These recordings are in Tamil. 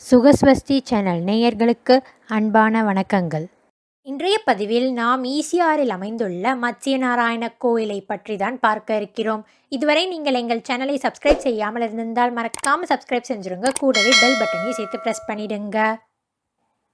சுகஸ்வஸ்தி சேனல் நேயர்களுக்கு அன்பான வணக்கங்கள். இன்றைய பதிவில் நாம் ஈசிஆரில் அமைந்துள்ள மத்ஸ்யநாராயண கோயிலை பற்றி தான் பார்க்க இருக்கிறோம். இதுவரை நீங்கள் எங்கள் சேனலை சப்ஸ்கிரைப் செய்யாமல் இருந்திருந்தால் மறக்காமல் சப்ஸ்கிரைப் செஞ்சுருங்க. கூடவே பெல் பட்டனை சேர்த்து ப்ரெஸ் பண்ணிடுங்க.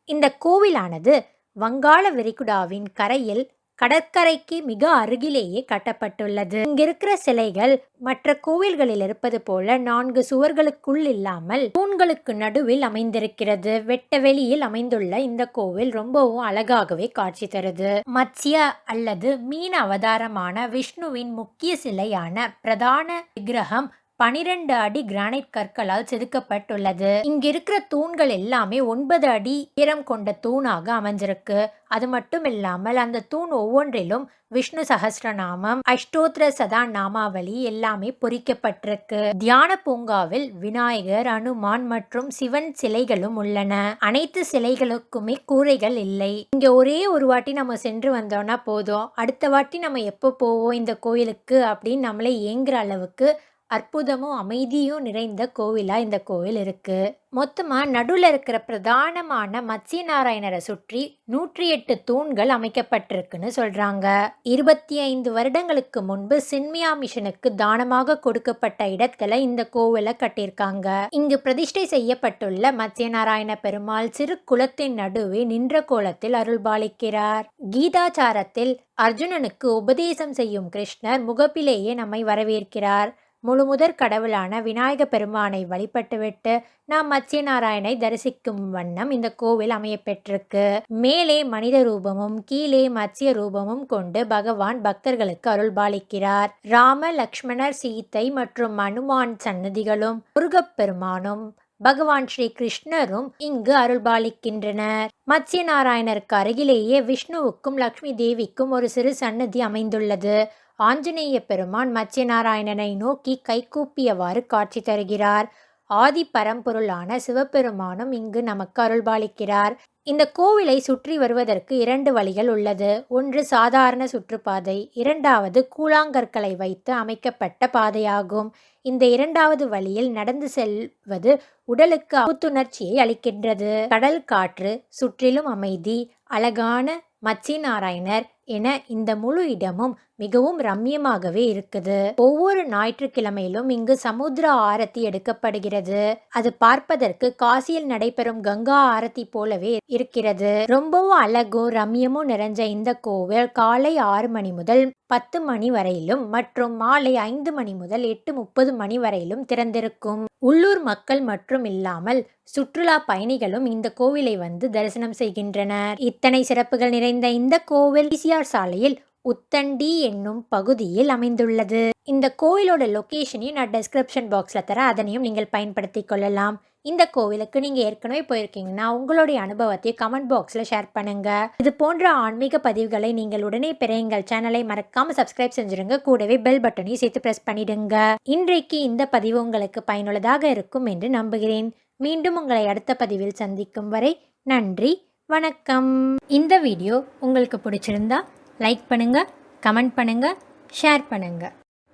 இந்த கோவிலானது வங்காள விரிகுடாவின் கரையில் கடற்கரைக்கு மிக அருகிலேயே கட்டப்பட்டுள்ளது. இங்கிருக்கிற சிலைகள் மற்ற கோவில்களில் இருப்பது போல 4 சுவர்களுக்குள் இல்லாமல் தூண்களுக்கு நடுவில் அமைந்திருக்கிறது. வெட்ட வெளியில் அமைந்துள்ள இந்த கோவில் ரொம்பவும் அழகாகவே காட்சி தருது. மத்ஸ்ய அல்லது மீன் அவதாரமான விஷ்ணுவின் முக்கிய சிலையான பிரதான விக்கிரகம் 12 அடி கிரானைட் கற்களால் செதுக்கப்பட்டுள்ளது. இங்கிருக்கிற தூண்கள் எல்லாமே 9 அடி உயரம் கொண்ட தூணாக அமைஞ்சிருக்கு. அது மட்டும் இல்லாமல் அந்த தூண் ஒவ்வொன்றிலும் விஷ்ணு சஹஸ்ரநாமம், அஷ்டோத்திர சதா நாமாவளி எல்லாமே பொறிக்கப்பட்டிருக்கு. தியான பூங்காவில் விநாயகர், அனுமான் மற்றும் சிவன் சிலைகளும் உள்ளன. அனைத்து சிலைகளுக்குமே கூரைகள் இல்லை. இங்க ஒரே ஒரு வாட்டி நம்ம சென்று வந்தோம்னா போதும், அடுத்த வாட்டி நம்ம எப்போ போவோம் இந்த கோயிலுக்கு அப்படின்னு நம்மளே ஏங்குற அளவுக்கு அற்புதமும் அமைதியும் நிறைந்த கோவிலா இந்த கோவில் இருக்கு. மொத்தமா நடுவில் இருக்கிற பிரதானமான மத்ஸ்யநாராயணரை சுற்றி 108 தூண்கள் அமைக்கப்பட்டிருக்குன்னு சொல்றாங்க. 25 வருடங்களுக்கு முன்பு சின்மியா மிஷனுக்கு தானமாக கொடுக்கப்பட்ட இடத்துல இந்த கோவிலை கட்டியிருக்காங்க. இங்கு பிரதிஷ்டை செய்யப்பட்டுள்ள மத்ஸ்யநாராயண பெருமாள் சிறு குளத்தின் நடுவே நின்ற கோலத்தில் அருள்பாலிக்கிறார். கீதாச்சாரத்தில் அர்ஜுனனுக்கு உபதேசம் செய்யும் கிருஷ்ணர் முகப்பிலேயே நம்மை வரவேற்கிறார். முழுமுதற் கடவுளான விநாயக பெருமானை வழிபட்டுவிட்டு நாம் மத்ஸ்யநாராயணை தரிசிக்கும் வண்ணம் இந்த கோவில் அமையப்பெற்றிருக்கு. மேலே மனித ரூபமும் கீழே மத்ஸ்ய ரூபமும் கொண்டு பகவான் பக்தர்களுக்கு அருள்பாலிக்கிறார். ராம, லக்ஷ்மணர், சீதை மற்றும் அனுமான் சன்னதிகளும் முருகப்பெருமானும் பகவான் ஸ்ரீ கிருஷ்ணரும் இங்கு அருள்பாலிக்கின்றனர். மத்ஸ்யநாராயணருக்கு அருகிலேயே விஷ்ணுவுக்கும் லக்ஷ்மி தேவிக்கும் ஒரு சிறு சன்னதி அமைந்துள்ளது. ஆஞ்சநேய பெருமான் மத்ஸ்யநாராயணனை நோக்கி கைகூப்பியவாறு காட்சி தருகிறார். ஆதி பரம்பொருளான சிவபெருமானும் இங்கு நமக்கு அருள்பாலிக்கிறார். இந்த கோவிலை சுற்றி வருவதற்கு 2 வழிகள் உள்ளது. ஒன்று சாதாரண சுற்றுப்பாதை, இரண்டாவது கூழாங்கற்களை வைத்து அமைக்கப்பட்ட பாதையாகும். இந்த 2வது வழியில் நடந்து செல்வது உடலுக்கு புத்துணர்ச்சியை அளிக்கின்றது. கடல் காற்று, சுற்றிலும் அமைதி, அழகான மத்ஸ்யநாராயணர் என இந்த முழு இடமும் மிகவும் ரம்மியமாகவே இருக்குது. ஒவ்வொரு ஞாயிற்றுக்கிழமையிலும் இங்கு சமுத்திர ஆரத்தி எடுக்கப்படுகிறது. அது பார்ப்பதற்கு காசியில் நடைபெறும் கங்கா ஆரத்தி போலவே இருக்கிறது. ரொம்பவும் அழகும் ரம்மியமும் நிறைஞ்ச இந்த கோவில் காலை 6 மணி முதல் 10 மணி வரையிலும் மற்றும் மாலை 5 மணி முதல் 8:30 மணி வரையிலும் திறந்திருக்கும். உள்ளூர் மக்கள் மற்றும் இல்லாமல் சுற்றுலா பயணிகளும் இந்த கோவிலை வந்து தரிசனம் செய்கின்றனர். இத்தனை சிறப்புகள் நிறைந்த இந்த கோவில் ஈசிஆர் சாலையில் உத்தண்டி என்னும் பகுதியில் அமைந்துள்ளது. இந்த கோவிலோட லொகேஷனையும் நான் டிஸ்கிரிப்ஷன் பாக்ஸில் தரேன், அதனையும் நீங்கள் பயன்படுத்தி கொள்ளலாம். இந்த கோவிலுக்கு நீங்கள் ஏற்கனவே போயிருக்கீங்கன்னா உங்களுடைய அனுபவத்தை கமெண்ட் பாக்ஸில் ஷேர் பண்ணுங்க. இது போன்ற ஆன்மீக பதிவுகளை நீங்கள் உடனே பெற எங்கள் சேனலை மறக்காமல் சப்ஸ்கிரைப் செஞ்சுருங்க. கூடவே பெல் பட்டனையும் சேர்த்து ப்ரெஸ் பண்ணிடுங்க. இன்றைக்கு இந்த பதிவு உங்களுக்கு பயனுள்ளதாக இருக்கும் என்று நம்புகிறேன். மீண்டும் உங்களை அடுத்த பதிவில் சந்திக்கும் வரை நன்றி, வணக்கம். இந்த வீடியோ உங்களுக்கு பிடிச்சிருந்தா லைக் பண்ணுங்க, கமெண்ட் பண்ணுங்க, ஷேர் பண்ணுங்க.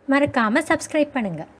மறக்காம சப்ஸ்கிரைப் பண்ணுங்க.